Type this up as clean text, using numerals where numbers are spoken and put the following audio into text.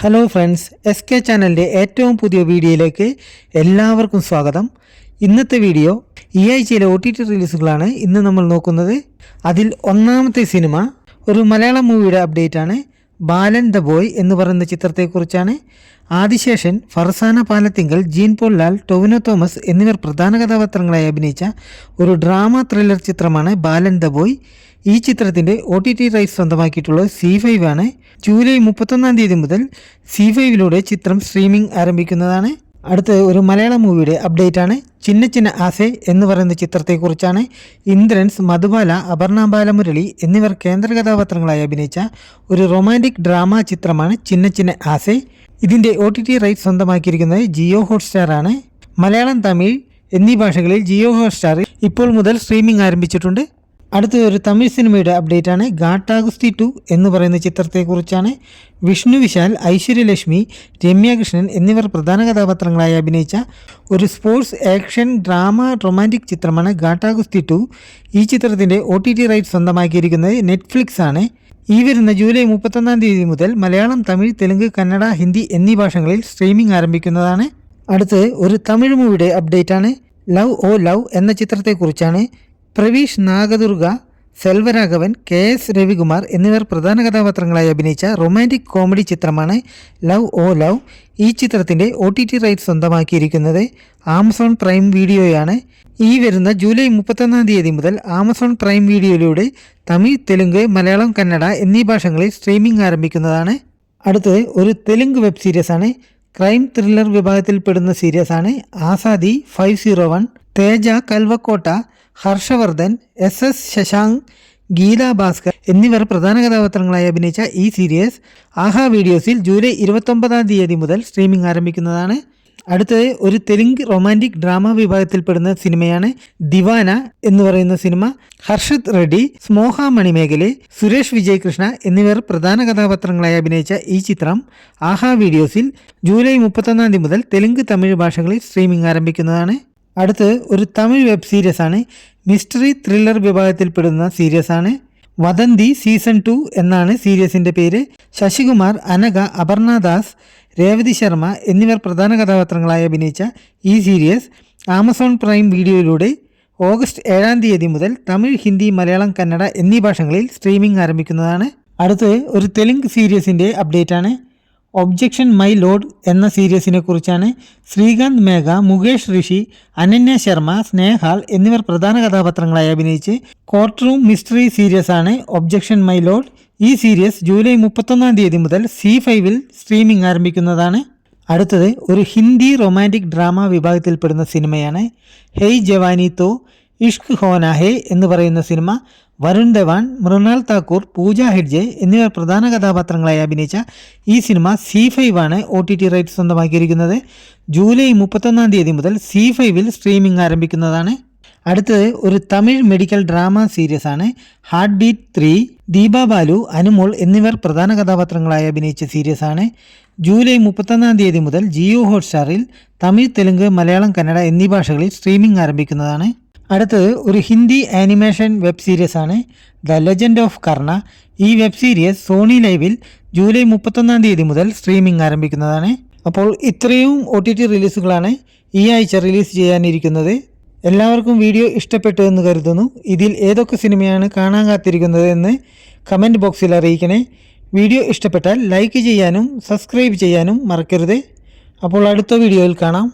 Hello friends, S K ചാനലിൻ്റെ ഏറ്റവും പുതിയ വീഡിയോയിലേക്ക് എല്ലാവർക്കും സ്വാഗതം. ഇന്നത്തെ വീഡിയോ ഈ ആഴ്ചയിലെ OTT റിലീസുകളാണ് ഇന്ന് നമ്മൾ നോക്കുന്നത്. അതിൽ ഒന്നാമത്തെ സിനിമ ഒരു മലയാളം മൂവിയുടെ അപ്ഡേറ്റ് ആണ്. ബാലൻ ദ ബോയ് എന്ന് പറയുന്ന ചിത്രത്തെക്കുറിച്ചാണ്. ആദിശേഷൻ, ഫർസാന പാലത്തിങ്കൽ, ജീൻ പോൾ ലാൽ, ടൊവിനോ തോമസ് എന്നിവർ പ്രധാന കഥാപാത്രങ്ങളായി അഭിനയിച്ച ഒരു ഡ്രാമ ത്രില്ലർ ചിത്രമാണ് ബാലൻ ദ ബോയ്. ഈ ചിത്രത്തിൻ്റെ OTT റൈറ്റ്സ് സ്വന്തമാക്കിയിട്ടുള്ളത് C5 ആണ്. ജൂലൈ 31 മുതൽ C5ലൂടെ ചിത്രം സ്ട്രീമിംഗ് ആരംഭിക്കുന്നതാണ്. അടുത്ത് ഒരു മലയാളം മൂവിയുടെ അപ്ഡേറ്റ് ആണ്. ചിന്ന ചിന്ന ആസെ എന്ന് പറയുന്ന ചിത്രത്തെക്കുറിച്ചാണ്. ഇന്ദ്രൻസ്, മധുബാല, അപർണ ബാലമുരളി എന്നിവർ കേന്ദ്ര കഥാപാത്രങ്ങളായി അഭിനയിച്ച ഒരു റൊമാൻറ്റിക് ഡ്രാമ ചിത്രമാണ് ചിന്ന ചിന്ന ആസെ. ഇതിൻ്റെ OTT റൈറ്റ്സ് സ്വന്തമാക്കിയിരിക്കുന്നത് ജിയോ ഹോട്ട്സ്റ്റാർ ആണ്. മലയാളം, തമിഴ് എന്നീ ഭാഷകളിൽ ജിയോ ഹോട്ട്സ്റ്റാറിൽ ഇപ്പോൾ മുതൽ സ്ട്രീമിംഗ് ആരംഭിച്ചിട്ടുണ്ട്. അടുത്ത ഒരു തമിഴ് സിനിമയുടെ അപ്ഡേറ്റ് ആണ്. ഗാട്ടാഗുസ്തി 2 എന്ന് പറയുന്ന ചിത്രത്തെക്കുറിച്ചാണ്. വിഷ്ണു വിശാൽ, ഐശ്വര്യലക്ഷ്മി, രമ്യ കൃഷ്ണൻ എന്നിവർ പ്രധാന കഥാപാത്രങ്ങളായി അഭിനയിച്ച ഒരു സ്പോർട്സ് ആക്ഷൻ ഡ്രാമ റൊമാൻറ്റിക് ചിത്രമാണ് ഗാട്ടാഗുസ്തി 2. ഈ ചിത്രത്തിൻ്റെ OTT റൈറ്റ്സ് സ്വന്തമാക്കിയിരിക്കുന്നത് നെറ്റ്ഫ്ലിക്സ് ആണ്. ഈ വരുന്ന ജൂലൈ 31 മുതൽ മലയാളം, തമിഴ്, തെലുങ്ക്, കന്നഡ, ഹിന്ദി എന്നീ ഭാഷകളിൽ സ്ട്രീമിംഗ് ആരംഭിക്കുന്നതാണ്. അടുത്ത് ഒരു തമിഴ് മൂവിയുടെ അപ്ഡേറ്റ് ആണ്. ലവ് ഓ ലവ് എന്ന ചിത്രത്തെക്കുറിച്ചാണ്. പ്രവീഷ് നാഗദുർഗ, സെൽവരാഘവൻ, KS രവികുമാർ എന്നിവർ പ്രധാന കഥാപാത്രങ്ങളായി അഭിനയിച്ച റൊമാൻറ്റിക് കോമഡി ചിത്രമാണ് ലവ് ഓ ലവ്. ഈ ചിത്രത്തിൻ്റെ OTT റൈറ്റ്സ് സ്വന്തമാക്കിയിരിക്കുന്നത് ആമസോൺ പ്രൈം വീഡിയോയാണ്. ഈ വരുന്ന ജൂലൈ 31 മുതൽ ആമസോൺ പ്രൈം വീഡിയോയിലൂടെ തമിഴ്, തെലുങ്ക്, മലയാളം, കന്നഡ എന്നീ ഭാഷകളിൽ സ്ട്രീമിംഗ് ആരംഭിക്കുന്നതാണ്. അടുത്തത് ഒരു തെലുങ്ക് വെബ് സീരീസ് ആണ്. ക്രൈം ത്രില്ലർ വിഭാഗത്തിൽപ്പെടുന്ന സീരീസ് ആണ്. ആസാദി 501, തേജ കൽവക്കോട്ട, ഹർഷവർദ്ധൻ, SS ശശാങ്ക്, ഗീത ഭാസ്കർ എന്നിവർ പ്രധാന കഥാപാത്രങ്ങളായി അഭിനയിച്ച ഈ സീരീസ് ആഹാ വീഡിയോസിൽ ജൂലൈ 29 മുതൽ സ്ട്രീമിംഗ് ആരംഭിക്കുന്നതാണ്. അടുത്തത് ഒരു തെലുങ്ക് റൊമാൻറ്റിക് ഡ്രാമ വിഭാഗത്തിൽപ്പെടുന്ന സിനിമയാണ് ദിവാന എന്ന് പറയുന്ന സിനിമ. ഹർഷത് റെഡ്ഡി, സ്മോഹ മണിമേഖലെ, സുരേഷ് വിജയ് കൃഷ്ണ എന്നിവർ പ്രധാന കഥാപാത്രങ്ങളായി അഭിനയിച്ച ഈ ചിത്രം ആഹാ വീഡിയോസിൽ ജൂലൈ 31 മുതൽ തെലുങ്ക്, തമിഴ് ഭാഷകളിൽ സ്ട്രീമിംഗ് ആരംഭിക്കുന്നതാണ്. അടുത്ത് ഒരു തമിഴ് വെബ് സീരീസ് ആണ്. മിസ്റ്ററി ത്രില്ലർ വിഭാഗത്തിൽപ്പെടുന്ന സീരീസ് ആണ്. വദന്തി സീസൺ 2 എന്നാണ് സീരീസിൻ്റെ പേര്. ശശികുമാർ, അനഘ, അപർണ ദാസ്, രേവതി ശർമ്മ എന്നിവർ പ്രധാന കഥാപാത്രങ്ങളായി അഭിനയിച്ച ഈ സീരീസ് ആമസോൺ പ്രൈം വീഡിയോയിലൂടെ ഓഗസ്റ്റ് 7 മുതൽ തമിഴ്, ഹിന്ദി, മലയാളം, കന്നഡ എന്നീ ഭാഷകളിൽ സ്ട്രീമിംഗ് ആരംഭിക്കുന്നതാണ്. അടുത്ത് ഒരു തെലുങ്ക് സീരീസിൻ്റെ അപ്ഡേറ്റ് ആണ്. ഒബ്ജക്ഷൻ മൈ ലോഡ് എന്ന സീരീസിനെ കുറിച്ചാണ്. ശ്രീകാന്ത് മേഘ, മുകേഷ് ഋഷി, അനന്യ ശർമ്മ, സ്നേഹാൽ എന്നിവർ പ്രധാന കഥാപാത്രങ്ങളായി അഭിനയിച്ച് കോർട്ട് റൂം മിസ്റ്ററി സീരീസ് ആണ് ഒബ്ജക്ഷൻ മൈ ലോഡ്. ഈ സീരീസ് ജൂലൈ 31 മുതൽ C5ൽ സ്ട്രീമിംഗ് ആരംഭിക്കുന്നതാണ്. അടുത്തത് ഒരു ഹിന്ദി റൊമാൻറ്റിക് ഡ്രാമ വിഭാഗത്തിൽപ്പെടുന്ന സിനിമയാണ്. ഹെയ് ജവാനി തോ ഇഷ്ക് ഹോനാ ഹേ എന്ന് പറയുന്ന സിനിമ. വരുൺ ധവാൻ, മൃണാൽ താക്കൂർ, പൂജ ഹെഡ്ജെ എന്നിവർ പ്രധാന കഥാപാത്രങ്ങളായി അഭിനയിച്ച ഈ സിനിമ C5 ആണ് OTT റൈറ്റ്സ് സ്വന്തമാക്കിയിരിക്കുന്നത്. ജൂലൈ 31 മുതൽ C5ൽ സ്ട്രീമിംഗ് ആരംഭിക്കുന്നതാണ്. അടുത്തത് ഒരു തമിഴ് മെഡിക്കൽ ഡ്രാമ സീരീസ് ആണ്. Heart beat 3. ദീപ ബാലു, അനുമോൾ എന്നിവർ പ്രധാന കഥാപാത്രങ്ങളായി അഭിനയിച്ച സീരീസ് ആണ്. ജൂലൈ 31 മുതൽ ജിയോ ഹോട്ട്സ്റ്റാറിൽ തമിഴ്, തെലുങ്ക്, മലയാളം, കന്നഡ എന്നീ ഭാഷകളിൽ സ്ട്രീമിംഗ് ആരംഭിക്കുന്നതാണ്. അടുത്തത് ഒരു ഹിന്ദി ആനിമേഷൻ വെബ് സീരീസ് ആണ്. ദ ലെജൻഡ് ഓഫ് കർണ. ഈ വെബ് സീരീസ് സോണി ലൈവിൽ ജൂലൈ 31 മുതൽ സ്ട്രീമിംഗ് ആരംഭിക്കുന്നതാണ്. അപ്പോൾ ഇത്രയും OTT റിലീസുകളാണ് ഈ ആഴ്ച റിലീസ് ചെയ്യാനിരിക്കുന്നത്. എല്ലാവർക്കും വീഡിയോ ഇഷ്ടപ്പെട്ടു എന്ന് കരുതുന്നു. ഇതിൽ ഏതൊക്കെ സിനിമയാണ് കാണാൻ കാത്തിരിക്കുന്നത് എന്ന് കമൻറ്റ് ബോക്സിൽ അറിയിക്കണേ. വീഡിയോ ഇഷ്ടപ്പെട്ടാൽ ലൈക്ക് ചെയ്യാനും സബ്സ്ക്രൈബ് ചെയ്യാനും മറക്കരുത്. അപ്പോൾ അടുത്ത വീഡിയോയിൽ കാണാം.